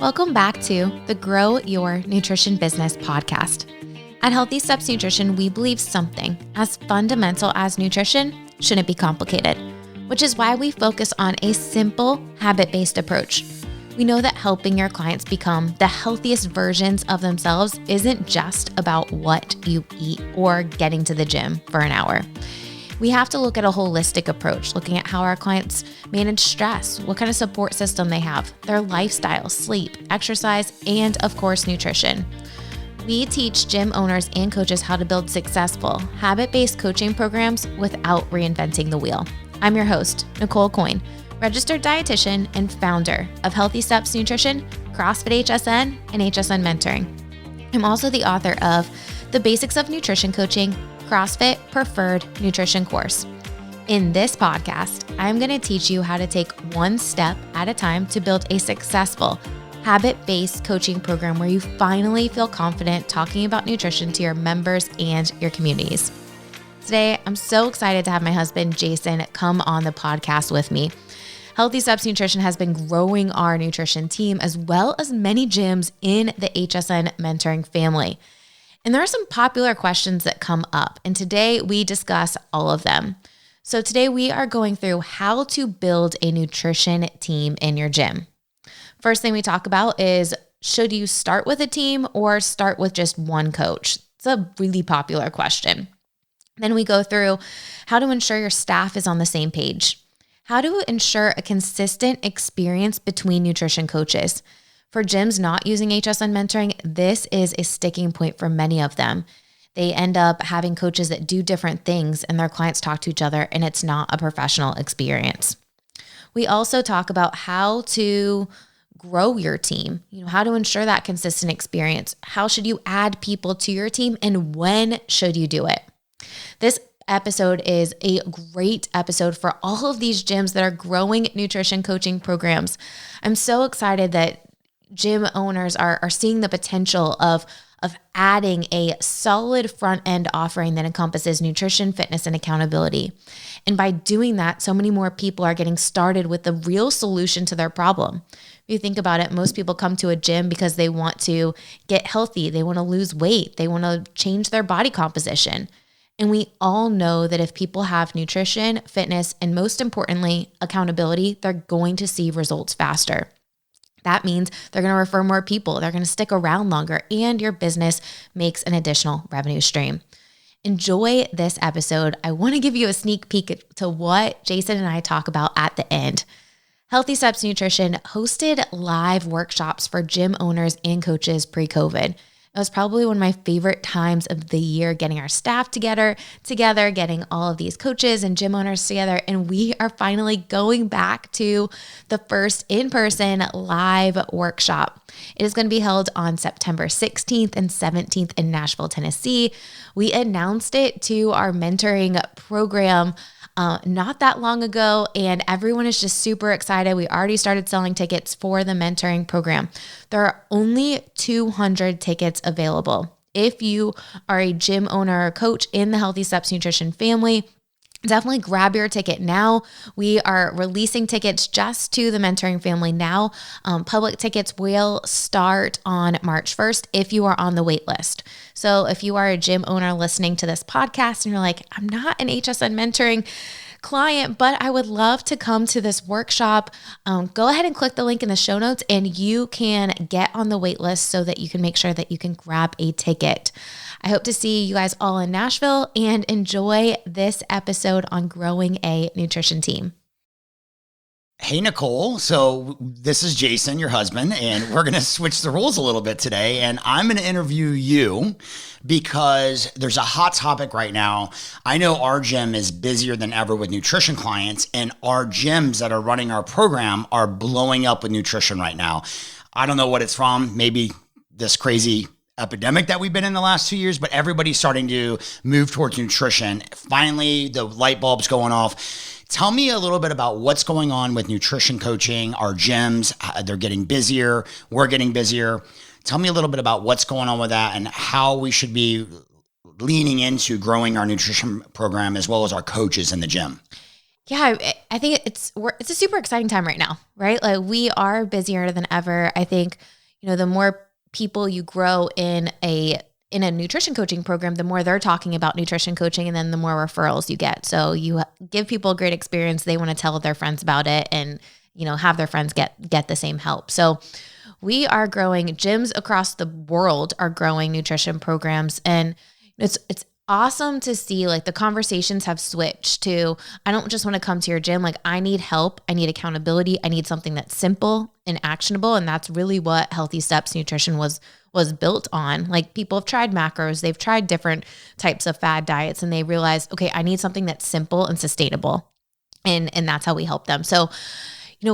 Welcome back to the Grow Your Nutrition Business podcast. At Healthy Steps Nutrition, we believe something as fundamental as nutrition shouldn't be complicated, which is why we focus on a simple, habit-based approach. We know that helping your clients become the healthiest versions of themselves isn't just about what you eat or getting to the gym for an hour. We have to look at a holistic approach, looking at how our clients manage stress, what kind of support system they have, their lifestyle, sleep, exercise, and of course, nutrition. We teach gym owners and coaches how to build successful, habit-based coaching programs without reinventing the wheel. I'm your host, Nicole Aucoin, registered dietitian and founder of Healthy Steps Nutrition, CrossFit HSN, and HSN Mentoring. I'm also the author of The Basics of Nutrition Coaching, CrossFit Preferred Nutrition course. In this podcast, I'm going to teach you how to take one step at a time to build a successful, habit-based coaching program where you finally feel confident talking about nutrition to your members and your communities. Today, I'm so excited to have my husband, Jason, come on the podcast with me. Healthy Steps Nutrition has been growing our nutrition team as well as many gyms in the HSN mentoring family. And there are some popular questions that come up, and today we discuss all of them. So today we are going through how to build a nutrition team in your gym. First thing we talk about is, should you start with a team or start with just one coach? It's a really popular question. Then we go through how to ensure your staff is on the same page, how to ensure a consistent experience between nutrition coaches. For gyms not using HSN mentoring, this is a sticking point for many of them. They end up having coaches that do different things and their clients talk to each other, and it's not a professional experience. We also talk about how to grow your team, how to ensure that consistent experience. How should you add people to your team, and when should you do it? This episode is a great episode for all of these gyms that are growing nutrition coaching programs. I'm so excited that gym owners are seeing the potential of adding a solid front end offering that encompasses nutrition, fitness, and accountability. And by doing that, so many more people are getting started with the real solution to their problem. If you think about it, most people come to a gym because they want to get healthy, they want to lose weight, they want to change their body composition. And we all know that if people have nutrition, fitness, and most importantly, accountability, they're going to see results faster. That means they're going to refer more people, they're going to stick around longer, and your business makes an additional revenue stream. Enjoy this episode. I want to give you a sneak peek to what Jason and I talk about at the end. Healthy Steps Nutrition hosted live workshops for gym owners and coaches pre-COVID. It was probably one of my favorite times of the year, getting our staff together, getting all of these coaches and gym owners together. And we are finally going back to the first in-person live workshop. It is going to be held on September 16th and 17th in Nashville, Tennessee. We announced it to our mentoring program not that long ago, and everyone is just super excited. We already started selling tickets for the mentoring program. There are only 200 tickets available. If you are a gym owner or coach in the Healthy Steps Nutrition family, definitely grab your ticket now. We are releasing tickets just to the mentoring family now. Public tickets will start on March 1st if you are on the wait list. So if you are a gym owner listening to this podcast and you're like, I'm not an HSN mentoring client, but I would love to come to this workshop, go ahead and click the link in the show notes and you can get on the wait list so that you can make sure that you can grab a ticket. I hope to see you guys all in Nashville and enjoy this episode on growing a nutrition team. Hey, Nicole. So this is Jason, your husband, and we're going to switch the rules a little bit today. And I'm going to interview you because there's a hot topic right now. I know our gym is busier than ever with nutrition clients, and our gyms that are running our program are blowing up with nutrition right now. I don't know what it's from. Maybe this crazy epidemic that we've been in the last 2 years, but everybody's starting to move towards nutrition. Finally, the light bulb's going off. Tell me a little bit about what's going on with nutrition coaching, our gyms. They're getting busier. We're getting busier. Tell me a little bit about what's going on with that and how we should be leaning into growing our nutrition program as well as our coaches in the gym. Yeah, I think it's a super exciting time right now, right? Like we are busier than ever. I think, the more people you grow in a nutrition coaching program, the more they're talking about nutrition coaching, and then the more referrals you get. So you give people a great experience. They want to tell their friends about it, and have their friends get the same help. So we are growing. Gyms across the world are growing nutrition programs, and it's awesome to see like the conversations have switched to, I don't just want to come to your gym. Like I need help. I need accountability. I need something that's simple and actionable. And that's really what Healthy Steps Nutrition was built on. Like people have tried macros, they've tried different types of fad diets, and they realized, okay, I need something that's simple and sustainable. And that's how we help them. So,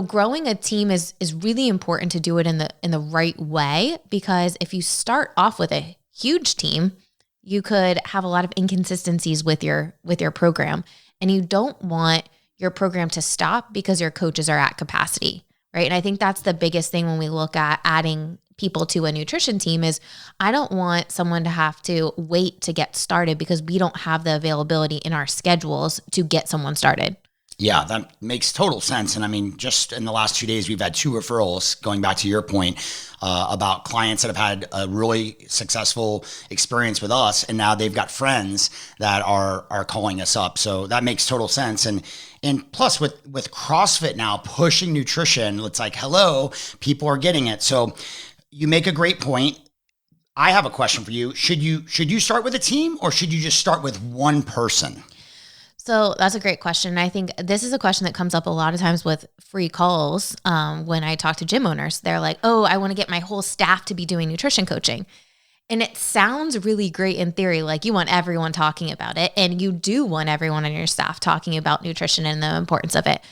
growing a team is really important to do it in the right way, because if you start off with a huge team, you could have a lot of inconsistencies with your program, and you don't want your program to stop because your coaches are at capacity, right? And I think that's the biggest thing when we look at adding people to a nutrition team is I don't want someone to have to wait to get started because we don't have the availability in our schedules to get someone started. Yeah, that makes total sense. And I mean, just in the last 2 days, we've had 2 referrals, going back to your point, about clients that have had a really successful experience with us. And now they've got friends that are calling us up. So that makes total sense. And plus with CrossFit now pushing nutrition, it's like, hello, people are getting it. So you make a great point. I have a question for you. Should you start with a team, or should you just start with one person? So that's a great question. I think this is a question that comes up a lot of times with free calls when I talk to gym owners. They're like, oh, I want to get my whole staff to be doing nutrition coaching. And it sounds really great in theory, like you want everyone talking about it. And you do want everyone on your staff talking about nutrition and the importance of it.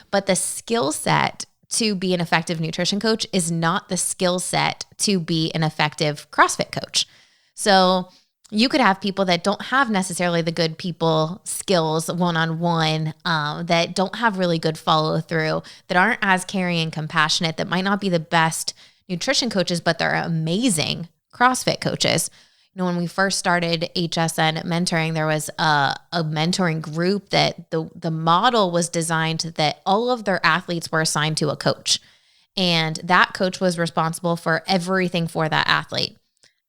But the skill set to be an effective nutrition coach is not the skill set to be an effective CrossFit coach. So you could have people that don't have necessarily the good people skills one-on-one, that don't have really good follow through, that aren't as caring and compassionate, that might not be the best nutrition coaches, but they're amazing CrossFit coaches. When we first started HSN mentoring, there was a mentoring group that the model was designed that all of their athletes were assigned to a coach, and that coach was responsible for everything for that athlete.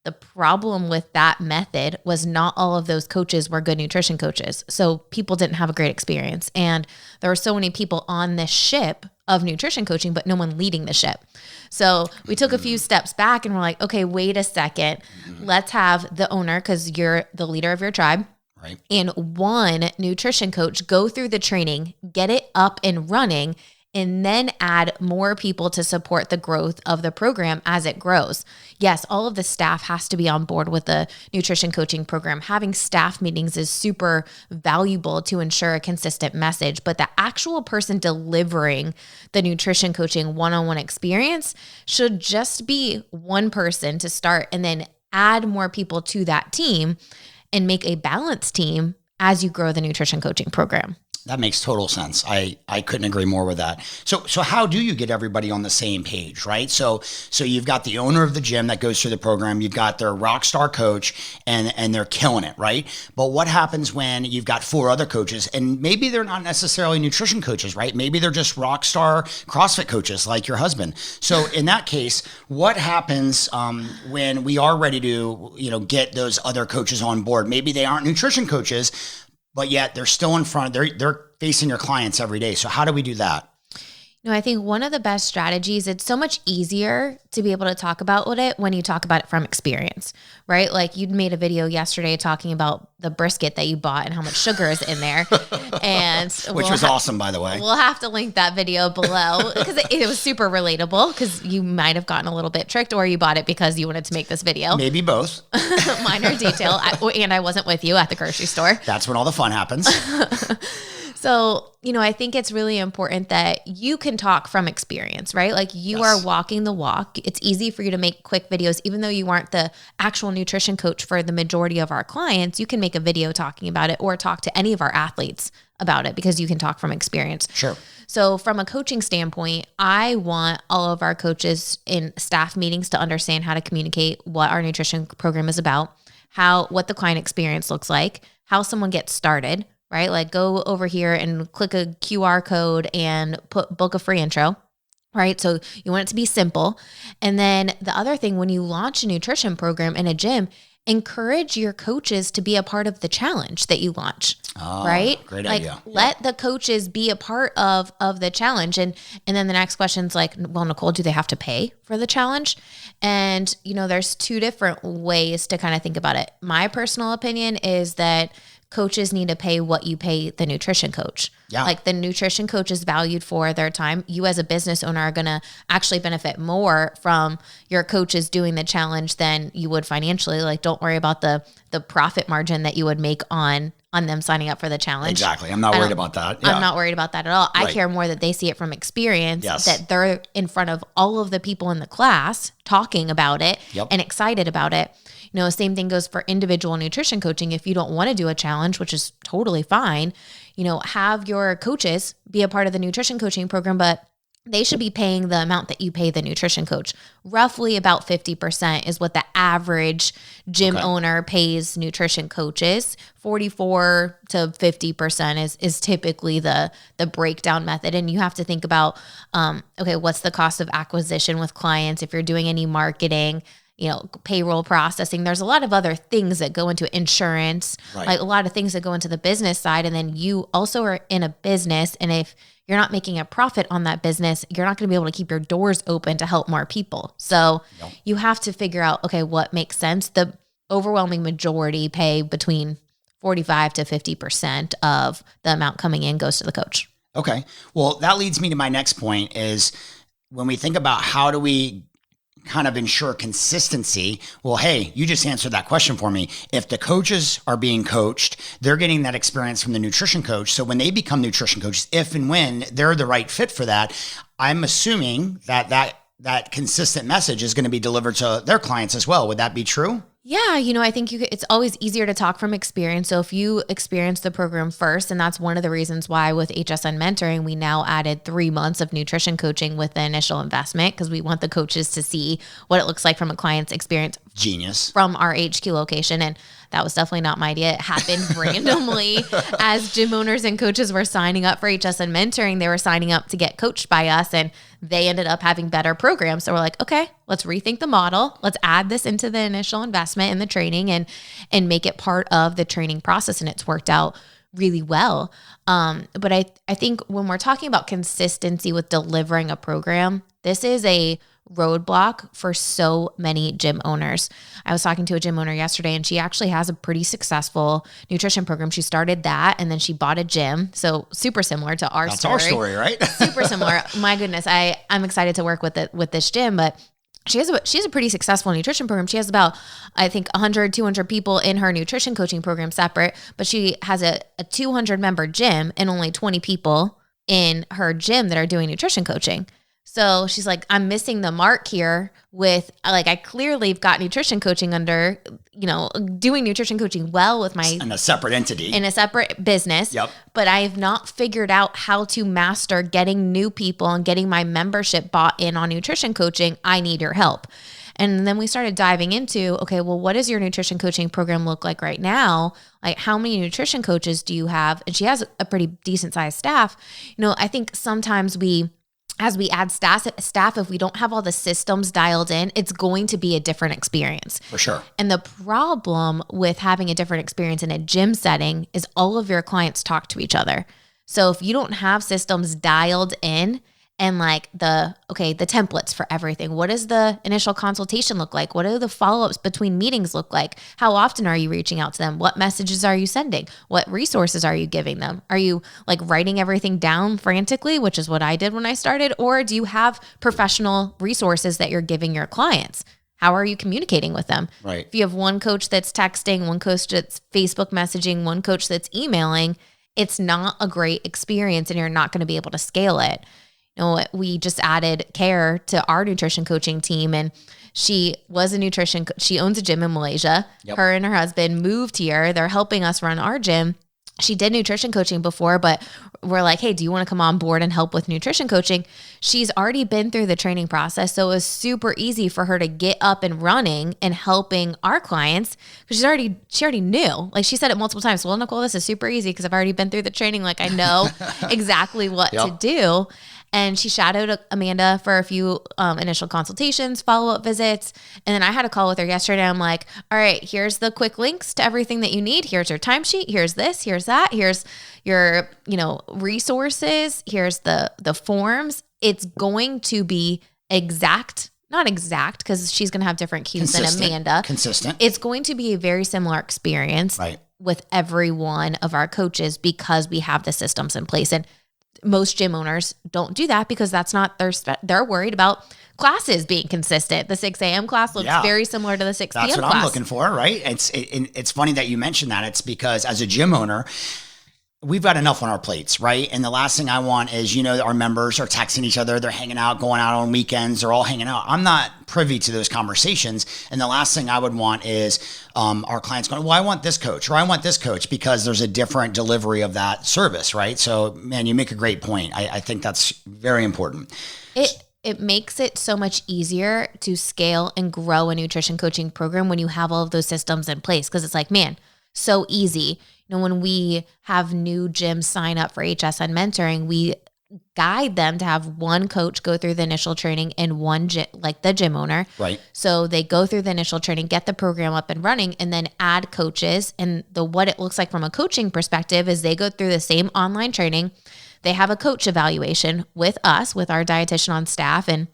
The problem with that method was not all of those coaches were good nutrition coaches. So people didn't have a great experience. And there were so many people on this ship of nutrition coaching, but no one leading the ship. So we took a few steps back and we're like, okay, wait a second. Let's have the owner, because you're the leader of your tribe, right, and one nutrition coach go through the training, get it up and running, and then add more people to support the growth of the program as it grows. Yes, all of the staff has to be on board with the nutrition coaching program. Having staff meetings is super valuable to ensure a consistent message, but the actual person delivering the nutrition coaching one-on-one experience should just be one person to start, and then add more people to that team and make a balanced team as you grow the nutrition coaching program. That makes total sense. I couldn't agree more with that. So how do you get everybody on the same page, right? So you've got the owner of the gym that goes through the program, you've got their rock star coach, and they're killing it, right? But what happens when you've got 4 other coaches, and maybe they're not necessarily nutrition coaches, right? Maybe they're just rock star CrossFit coaches like your husband. So in that case, what happens when we are ready to get those other coaches on board? Maybe they aren't nutrition coaches, but yet they're still in front. They're facing your clients every day. So how do we do that? I think one of the best strategies, it's so much easier to be able to talk about it when you talk about it from experience, right? Like you'd made a video yesterday talking about the brisket that you bought and how much sugar is in there. And which was awesome, by the way. We'll have to link that video below because it was super relatable, because you might have gotten a little bit tricked, or you bought it because you wanted to make this video. Maybe both. Minor detail. And I wasn't with you at the grocery store. That's when all the fun happens. So, I think it's really important that you can talk from experience, right? Like you Yes. are walking the walk. It's easy for you to make quick videos, even though you aren't the actual nutrition coach for the majority of our clients. You can make a video talking about it, or talk to any of our athletes about it, because you can talk from experience. Sure. So from a coaching standpoint, I want all of our coaches in staff meetings to understand how to communicate what our nutrition program is about, what the client experience looks like, how someone gets started, right? Like go over here and click a QR code and book a free intro. Right. So you want it to be simple. And then the other thing, when you launch a nutrition program in a gym, encourage your coaches to be a part of the challenge that you launch. Oh, right. Great like, idea. Let the coaches be a part of the challenge. And then the next question is like, well, Nicole, do they have to pay for the challenge? And, there's two different ways to kind of think about it. My personal opinion is that coaches need to pay what you pay the nutrition coach. Yeah. Like the nutrition coach is valued for their time. You as a business owner are going to actually benefit more from your coaches doing the challenge than you would financially. Like don't worry about the profit margin that you would make on them signing up for the challenge. Exactly. I'm not worried about that. Yeah. I'm not worried about that at all. Right. I care more that they see it from experience, Yes. that they're in front of all of the people in the class talking about it Yep. and excited about it. Same thing goes for individual nutrition coaching. If you don't want to do a challenge, which is totally fine, have your coaches be a part of the nutrition coaching program, but they should be paying the amount that you pay the nutrition coach. Roughly about 50% is what the average gym owner pays nutrition coaches. 44 to 50% is typically the breakdown method. And you have to think about, what's the cost of acquisition with clients? If you're doing any marketing, payroll processing, there's a lot of other things that go into insurance, like a lot of things that go into the business side. And then you also are in a business. And if you're not making a profit on that business, you're not going to be able to keep your doors open to help more people. So you have to figure out, what makes sense. The overwhelming majority pay between 45 to 50% of the amount coming in goes to the coach. Okay. Well, that leads me to my next point is when we think about how do we kind of ensure consistency. Well, hey, you just answered that question for me. If the coaches are being coached, they're getting that experience from the nutrition coach. So when they become nutrition coaches, if and when they're the right fit for that, I'm assuming that consistent message is going to be delivered to their clients as well. Would that be true? Yeah, I think it's always easier to talk from experience. So if you experience the program first, and that's one of the reasons why with HSN Mentoring, we now added 3 months of nutrition coaching with the initial investment, because we want the coaches to see what it looks like from a client's experience. Genius. From our HQ location. And that was definitely not my idea. It happened randomly as gym owners and coaches were signing up for HSN Mentoring. They were signing up to get coached by us, and they ended up having better programs. So we're like, okay, let's rethink the model. Let's add this into the initial investment in the training and make it part of the training process. And it's worked out really well. But I think when we're talking about consistency with delivering a program, this is a roadblock for so many gym owners. I was talking to a gym owner yesterday, and she actually has a pretty successful nutrition program. She started that, and then she bought a gym. So super similar to our story. That's our story, right? Super similar. My goodness, I'm excited to work with this gym, but she has a pretty successful nutrition program. She has about, I think, 100, 200 people in her nutrition coaching program separate, but she has a 200 member gym and only 20 people in her gym that are doing nutrition coaching. So she's like, I'm missing the mark here with, like, I clearly have got nutrition coaching under, doing nutrition coaching well with my... In a separate entity. In a separate business. Yep. But I have not figured out how to master getting new people and getting my membership bought in on nutrition coaching. I need your help. And then we started diving into, okay, well, what does your nutrition coaching program look like right now? Like, how many nutrition coaches do you have? And she has a pretty decent sized staff. I think sometimes as we add staff, if we don't have all the systems dialed in, it's going to be a different experience. For sure. And the problem with having a different experience in a gym setting is all of your clients talk to each other. So if you don't have systems dialed in and like the templates for everything, what does the initial consultation look like? What do the follow-ups between meetings look like? How often are you reaching out to them? What messages are you sending? What resources are you giving them? Are you like writing everything down frantically, which is what I did when I started? Or do you have professional resources that you're giving your clients? How are you communicating with them? Right. If you have one coach that's texting, one coach that's Facebook messaging, one coach that's emailing, it's not a great experience and you're not going to be able to scale it. We just added Care to our nutrition coaching team, and she owns a gym in Malaysia. Yep. Her and her husband moved here. They're helping us run our gym. she did nutrition coaching before, but we're like, hey, do you want to come on board and help with nutrition coaching? She's already been through the training process. So it was super easy for her to get up and running and helping our clients because she already knew. Like she said it multiple times. Well, Nicole, this is super easy because I've already been through the training. Like I know exactly what to do. And she shadowed Amanda for a few initial consultations, follow-up visits. And then I had a call with her yesterday. I'm like, all right, here's the quick links to everything that you need. Here's your timesheet. Here's this, here's that. Here's your, resources. Here's the forms. It's going to be not exact because she's going to have different cues than Amanda. Consistent. It's going to be a very similar experience with every one of our coaches because we have the systems in place. And most gym owners don't do that because that's not they're worried about classes being consistent. The 6 a.m. class looks very similar to the 6 p.m. class. That's what I'm looking for, right? It's funny that you mentioned that. It's because as a gym owner, we've got enough on our plates, right? And the last thing I want is, our members are texting each other. They're hanging out, going out on weekends. They're all hanging out. I'm not privy to those conversations. And the last thing I would want is our clients going, well, I want this coach or I want this coach because there's a different delivery of that service, right? So, man, you make a great point. I think that's very important. It makes it so much easier to scale and grow a nutrition coaching program when you have all of those systems in place. Because it's like, man, so easy. When we have new gyms sign up for HSN mentoring, we guide them to have one coach go through the initial training and one like the gym owner. Right. So they go through the initial training, get the program up and running, and then add coaches. And what it looks like from a coaching perspective is they go through the same online training. They have a coach evaluation with us, with our dietitian on staff, and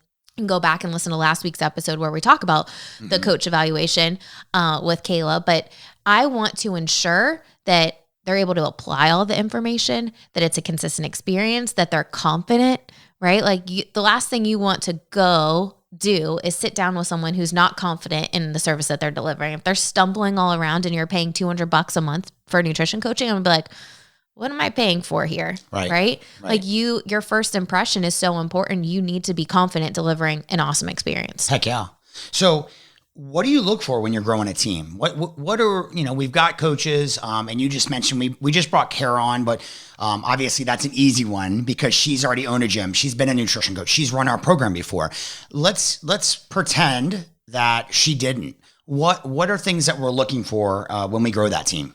go back and listen to last week's episode where we talk about the coach evaluation with Kayla. But I want to ensure that they're able to apply all the information, that it's a consistent experience, that they're confident, right? Like the last thing you want to go do is sit down with someone who's not confident in the service that they're delivering. If they're stumbling all around and you're paying $200 a month for nutrition coaching, I'm gonna be like, what am I paying for here? Right? Like your first impression is so important. You need to be confident delivering an awesome experience. Heck yeah. So what do you look for when you're growing a team? What are, we've got coaches, and you just mentioned, we just brought Kara on, but obviously that's an easy one because she's already owned a gym. She's been a nutrition coach. She's run our program before. Let's pretend that she didn't. What are things that we're looking for when we grow that team?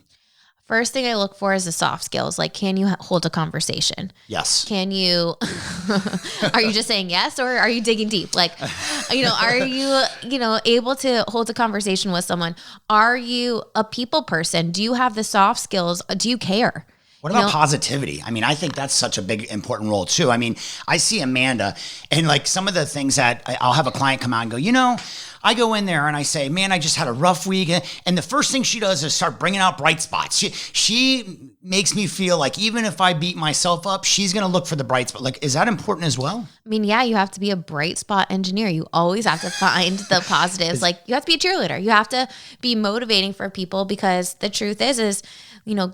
First thing I look for is the soft skills. Like, can you hold a conversation? Yes. Can you, are you just saying yes, or are you digging deep? Like, are you, able to hold a conversation with someone? Are you a people person? Do you have the soft skills? Do you care? What about positivity? I mean, I think that's such a big, important role too. I mean, I see Amanda and like some of the things that I'll have a client come out and go, I go in there and I say, man, I just had a rough week. And the first thing she does is start bringing out bright spots. She makes me feel like even if I beat myself up, she's going to look for the bright spot. Like, is that important as well? I mean, yeah, you have to be a bright spot engineer. You always have to find the positives. Like, you have to be a cheerleader. You have to be motivating for people because the truth is,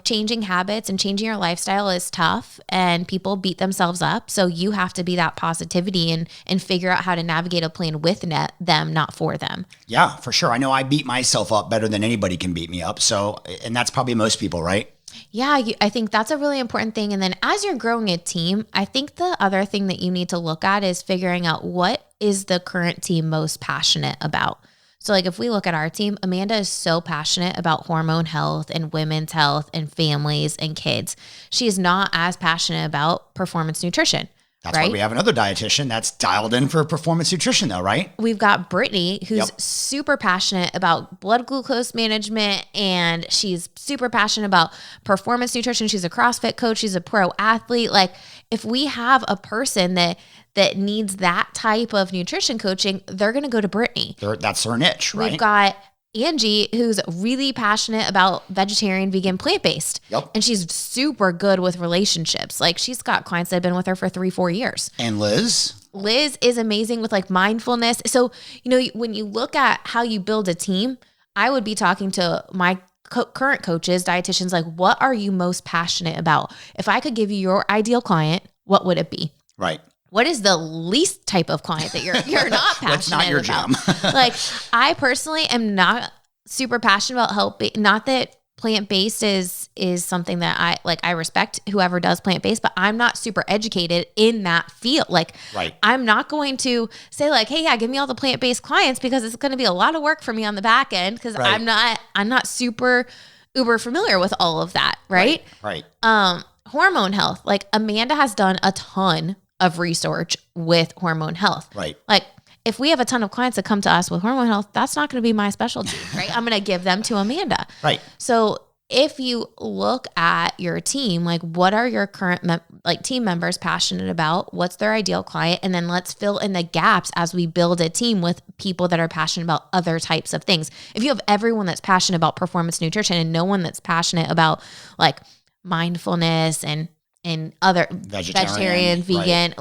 changing habits and changing your lifestyle is tough and people beat themselves up. So you have to be that positivity and figure out how to navigate a plan with them, not for them. Yeah, for sure. I know I beat myself up better than anybody can beat me up. So, and that's probably most people, right? Yeah, I think that's a really important thing. And then as you're growing a team, I think the other thing that you need to look at is figuring out what is the current team most passionate about. So like if we look at our team, Amanda is so passionate about hormone health and women's health and families and kids. She is not as passionate about performance nutrition. That's why we have another dietitian that's dialed in for performance nutrition though, right? We've got Brittany, who's super passionate about blood glucose management, and she's super passionate about performance nutrition. She's a CrossFit coach. She's a pro athlete. Like if we have a person that needs that type of nutrition coaching, they're going to go to Brittany. That's her niche, right? We've got Angie, who's really passionate about vegetarian, vegan, plant-based. Yep. And she's super good with relationships. Like she's got clients that have been with her for 3-4 years. And Liz is amazing with like mindfulness. So, when you look at how you build a team, I would be talking to my current coaches, dietitians, like, what are you most passionate about? If I could give you your ideal client, what would it be? Right. What is the least type of client that you're not passionate What's not your about? jam? Like, I personally am not super passionate about helping. Not that plant-based is something that I respect whoever does plant-based, but I'm not super educated in that field. Like, right. I'm not going to say like, hey, yeah, give me all the plant-based clients, because it's going to be a lot of work for me on the back end, because I'm not super uber familiar with all of that. Right. Hormone health. Like, Amanda has done a ton of research with hormone health. Right. Like, if we have a ton of clients that come to us with hormone health, that's not going to be my specialty, right? I'm going to give them to Amanda. Right. So if you look at your team, like, what are your current team members passionate about? What's their ideal client? And then let's fill in the gaps as we build a team with people that are passionate about other types of things. If you have everyone that's passionate about performance nutrition and no one that's passionate about like mindfulness and other vegetarian, vegan,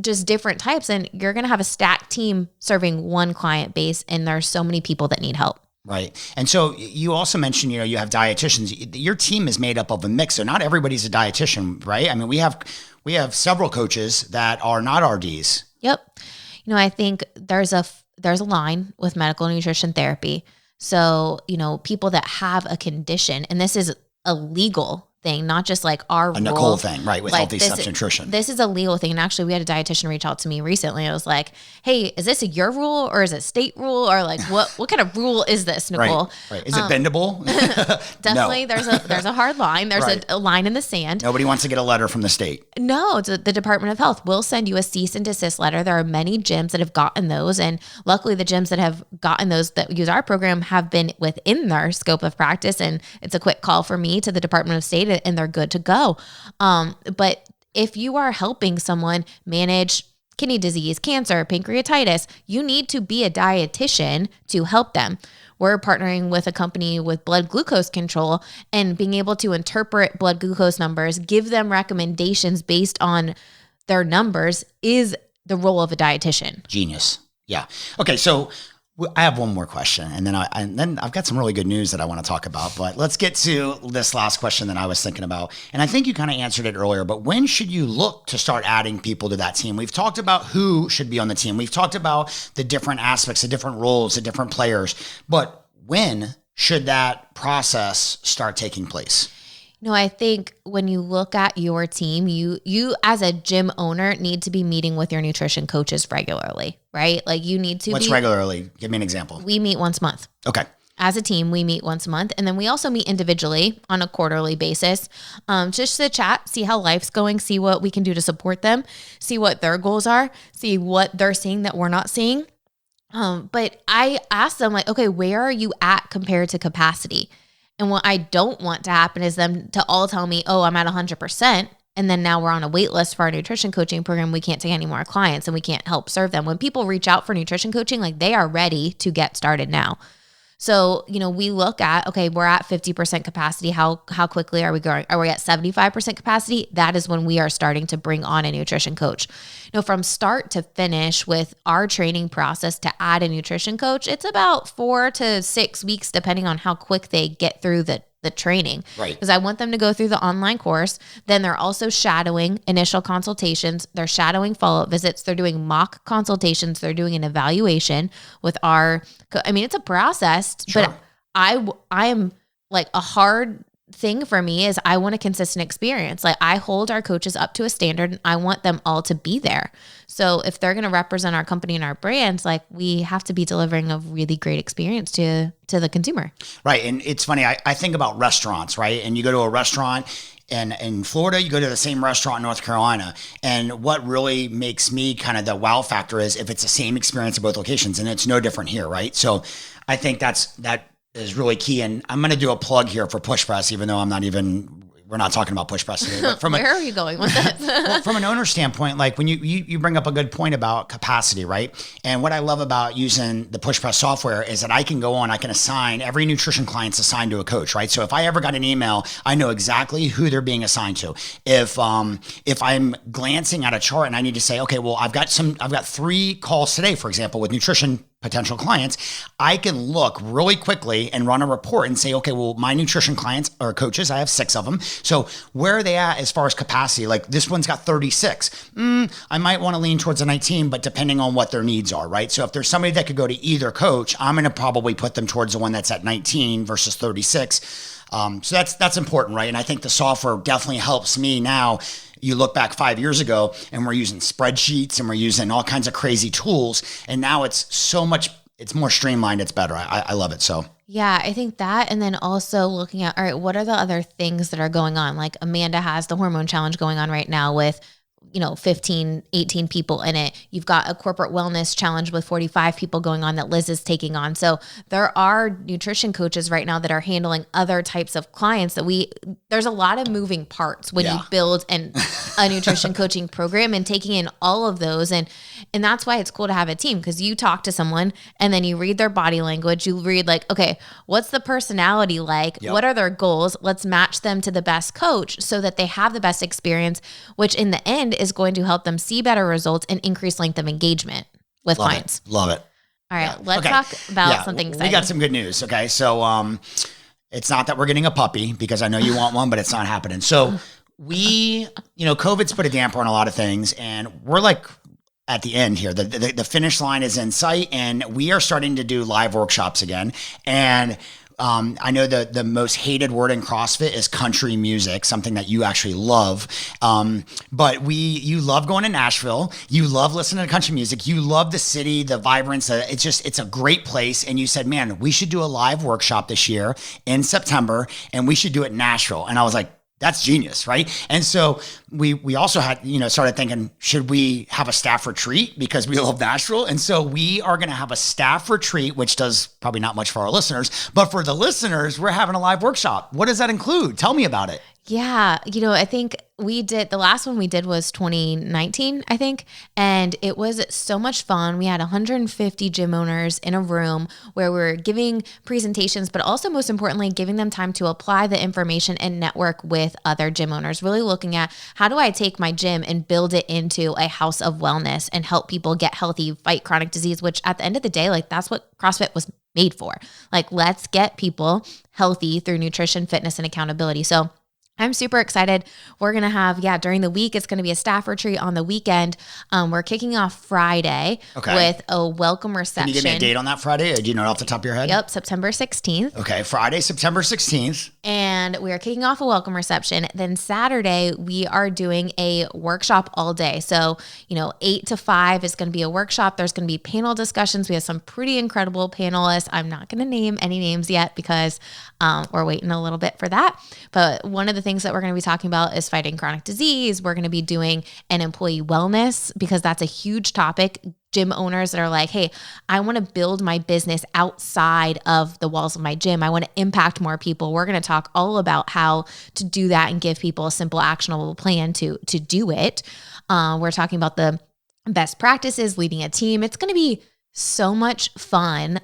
just different types, and you're going to have a stacked team serving one client base, and there's so many people that need help. Right. And so you also mentioned, you have dietitians. Your team is made up of a mix. So not everybody's a dietitian, right? I mean, we have several coaches that are not RDs. Yep. I think there's a line with medical nutrition therapy. So, people that have a condition, and this is a legal thing, not just like a Nicole thing, right? With healthy steps nutrition. This is a legal thing. And actually, we had a dietitian reach out to me recently. I was like, hey, is this your rule or is it state rule? Or like, what kind of rule is this, Nicole? Right. Is it bendable? Definitely. No. There's a hard line. There's a line in the sand. Nobody wants to get a letter from the state. No, the Department of Health will send you a cease and desist letter. There are many gyms that have gotten those. And luckily the gyms that have gotten those that use our program have been within their scope of practice. And it's a quick call for me to the Department of State, and they're good to go. But if you are helping someone manage kidney disease, cancer, pancreatitis, you need to be a dietitian to help them. We're partnering with a company with blood glucose control, and being able to interpret blood glucose numbers, give them recommendations based on their numbers, is the role of a dietitian. Genius. Yeah. Okay. So I have one more question, and then I've got some really good news that I want to talk about, but let's get to this last question that I was thinking about. And I think you kind of answered it earlier, but when should you look to start adding people to that team? We've talked about who should be on the team. We've talked about the different aspects, the different roles, the different players, but when should that process start taking place? I think when you look at your team, you as a gym owner need to be meeting with your nutrition coaches regularly, right? Like, you need to. What's regularly? Give me an example. We meet once a month. Okay. As a team, we meet once a month, and then we also meet individually on a quarterly basis, just to chat, see how life's going, see what we can do to support them, see what their goals are, see what they're seeing that we're not seeing. But I ask them, like, okay, where are you at compared to capacity? And what I don't want to happen is them to all tell me, oh, I'm at 100%. And then now we're on a wait list for our nutrition coaching program. We can't take any more clients and we can't help serve them. When people reach out for nutrition coaching, like, they are ready to get started now. So, we look at, okay, we're at 50% capacity. How quickly are we growing? Are we at 75% capacity? That is when we are starting to bring on a nutrition coach. From start to finish with our training process to add a nutrition coach, it's about 4 to 6 weeks, depending on how quick they get through the training. Right. Because I want them to go through the online course. Then they're also shadowing initial consultations. They're shadowing follow-up visits. They're doing mock consultations. They're doing an evaluation with it's a process, sure. But I am like, a hard thing for me is I want a consistent experience. Like, I hold our coaches up to a standard, and I want them all to be there. So if they're going to represent our company and our brands, like, we have to be delivering a really great experience to the consumer. Right. And it's funny, I think about restaurants, right? And you go to a restaurant in Florida, you go to the same restaurant in North Carolina. And what really makes me kind of the wow factor is if it's the same experience at both locations, and it's no different here, right? So I think that is really key. And I'm going to do a plug here for Push Press, even though we're not talking about push press today. But where are you going with this? Well, from an owner standpoint, like, when you bring up a good point about capacity, right? And what I love about using the push press software is that I can assign every nutrition client's assigned to a coach, right? So if I ever got an email, I know exactly who they're being assigned to. If I'm glancing at a chart and I need to say, okay, well, I've got 3 calls today, for example, with nutrition potential clients, I can look really quickly and run a report and say, okay, well, my nutrition clients or coaches, I have 6 of them. So where are they at as far as capacity? Like this one's got 36. I might want to lean towards a 19, but depending on what their needs are, right? So if there's somebody that could go to either coach, I'm going to probably put them towards the one that's at 19 versus 36. So that's important, right? And I think the software definitely helps me now. You look back 5 years ago and we're using spreadsheets and we're using all kinds of crazy tools. And now it's more streamlined. It's better. I love it. So yeah, I think that. And then also looking at, all right, what are the other things that are going on? Like Amanda has the hormone challenge going on right now with 15, 18 people in it. You've got a corporate wellness challenge with 45 people going on that Liz is taking on. So there are nutrition coaches right now that are handling other types of clients there's a lot of moving parts when you build a nutrition coaching program and taking in all of those. And that's why it's cool to have a team, because you talk to someone and then you read their body language. You read like, okay, what's the personality like? Yep. What are their goals? Let's match them to the best coach so that they have the best experience, which in the end is going to help them see better results and increase length of engagement with clients. Love it. All right, let's talk about something exciting. We got some good news. Okay. So, it's not that we're getting a puppy, because I know you want one, but it's not happening. So COVID's put a damper on a lot of things, and we're like at the end here. The finish line is in sight, and we are starting to do live workshops again. And I know the most hated word in CrossFit is country music, something that you actually love. But you love going to Nashville. You love listening to country music. You love the city, the vibrance. It's a great place. And you said, man, we should do a live workshop this year in September, and we should do it in Nashville. And I was like, that's genius, right? And so we also had, started thinking, should we have a staff retreat, because we love Nashville? And so we are going to have a staff retreat, which does probably not much for our listeners, but for the listeners, we're having a live workshop. What does that include? Tell me about it. Yeah. I think the last one we did was 2019, I think. And it was so much fun. We had 150 gym owners in a room where we were giving presentations, but also most importantly, giving them time to apply the information and network with other gym owners, really looking at how do I take my gym and build it into a house of wellness and help people get healthy, fight chronic disease, which at the end of the day, like that's what CrossFit was made for. Like, let's get people healthy through nutrition, fitness, and accountability. So I'm super excited. We're going to have, during the week, it's going to be a staff retreat. On the weekend, we're kicking off Friday with a welcome reception. Can you give me a date on that Friday? Or do you know it off the top of your head? Yep, September 16th. Okay, Friday, September 16th. And we are kicking off a welcome reception. Then Saturday, we are doing a workshop all day. So, 8 to 5 is going to be a workshop. There's going to be panel discussions. We have some pretty incredible panelists. I'm not going to name any names yet because we're waiting a little bit for that. But one of the things that we're going to be talking about is fighting chronic disease. We're going to be doing an employee wellness, because that's a huge topic. Gym owners that are like, hey, I want to build my business outside of the walls of my gym. I want to impact more people. We're going to talk all about how to do that and give people a simple, actionable plan to do it. We're talking about the best practices, leading a team. It's going to be so much fun.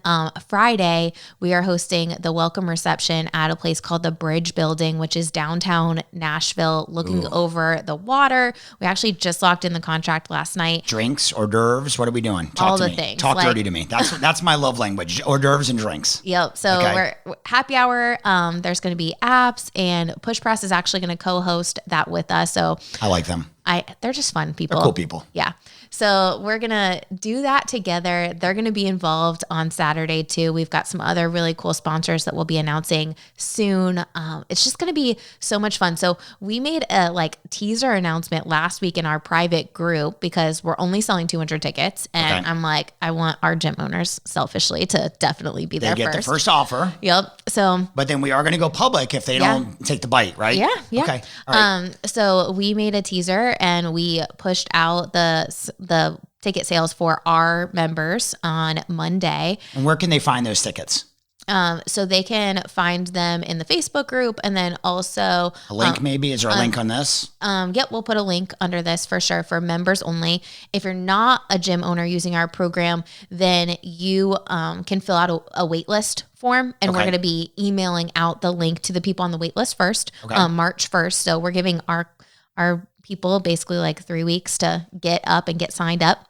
Friday, we are hosting the welcome reception at a place called the Bridge Building, which is downtown Nashville, looking over the water. We actually just locked in the contract last night. Drinks, hors d'oeuvres, what are we doing? All the things. Talk dirty to me. That's my love language, hors d'oeuvres and drinks. Yep. So we're happy hour. There's going to be apps, and Push Press is actually going to co-host that with us. So I like them. They're just fun people. They're cool people. Yeah. So we're going to do that together. They're going to be involved on Saturday too. We've got some other really cool sponsors that we'll be announcing soon. It's just going to be so much fun. So we made a teaser announcement last week in our private group, because we're only selling 200 tickets. And I'm like, I want our gym owners selfishly to definitely be there first. They get the first offer. Yep. So, but then we are going to go public if they don't take the bite, right? Yeah. Yeah. Okay. All right. So we made a teaser and we pushed out the ticket sales for our members on Monday. And where can they find those tickets? So they can find them in the Facebook group, and then also a link maybe. Is there a link on this? Yep, we'll put a link under this for sure for members only. If you're not a gym owner using our program, then you can fill out a wait list form, and we're going to be emailing out the link to the people on the wait list first, March 1st. So we're giving our people basically 3 weeks to get up and get signed up.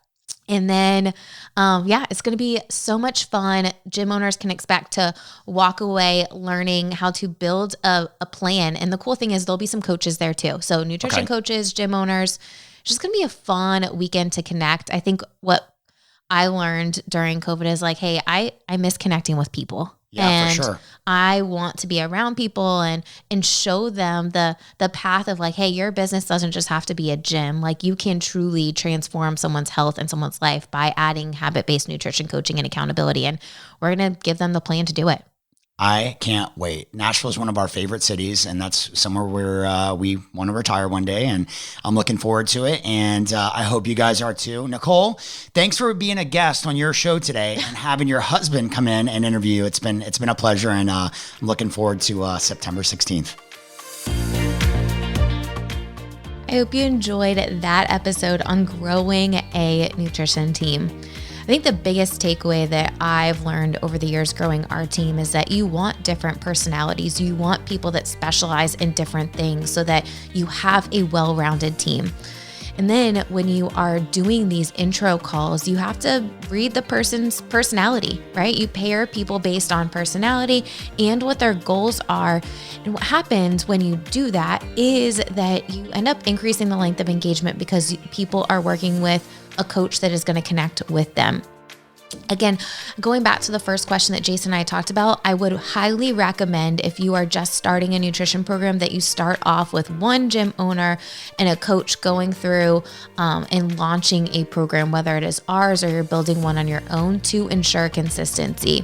And then, it's going to be so much fun. Gym owners can expect to walk away learning how to build a plan. And the cool thing is there'll be some coaches there too. So nutrition coaches, gym owners, it's just going to be a fun weekend to connect. I think what I learned during COVID is like, hey, I miss connecting with people. Yeah, and for sure. I want to be around people and show them the path of like, hey, your business doesn't just have to be a gym. Like you can truly transform someone's health and someone's life by adding habit-based nutrition coaching and accountability. And we're going to give them the plan to do it. I can't wait. Nashville is one of our favorite cities, and that's somewhere where we want to retire one day, and I'm looking forward to it, and I hope you guys are too. Nicole, thanks for being a guest on your show today and having your husband come in and interview. It's been a pleasure, and I'm looking forward to September 16th. I hope you enjoyed that episode on growing a nutrition team. I think the biggest takeaway that I've learned over the years growing our team is that you want different personalities. You want people that specialize in different things so that you have a well-rounded team. And then when you are doing these intro calls, you have to read the person's personality, right? You pair people based on personality and what their goals are. And what happens when you do that is that you end up increasing the length of engagement because people are working with a coach that is going to connect with them. Again, going back to the first question that Jason and I talked about, I would highly recommend if you are just starting a nutrition program that you start off with one gym owner and a coach going through and launching a program, whether it is ours or you're building one on your own to ensure consistency.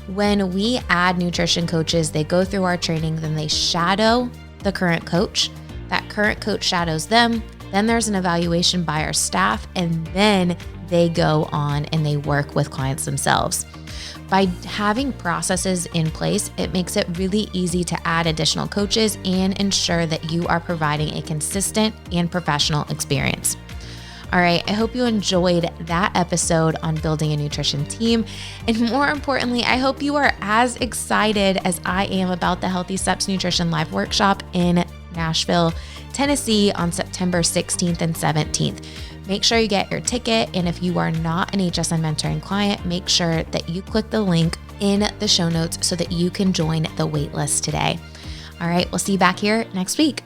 When we add nutrition coaches, they go through our training, then they shadow the current coach. That current coach shadows them. Then there's an evaluation by our staff, and then they go on and they work with clients themselves. By having processes in place, it makes it really easy to add additional coaches and ensure that you are providing a consistent and professional experience. All right, I hope you enjoyed that episode on building a nutrition team. And more importantly, I hope you are as excited as I am about the Healthy Steps Nutrition Live Workshop in Nashville, Tennessee on September 16th and 17th. Make sure you get your ticket. And if you are not an HSN mentoring client, make sure that you click the link in the show notes so that you can join the waitlist today. All right, we'll see you back here next week.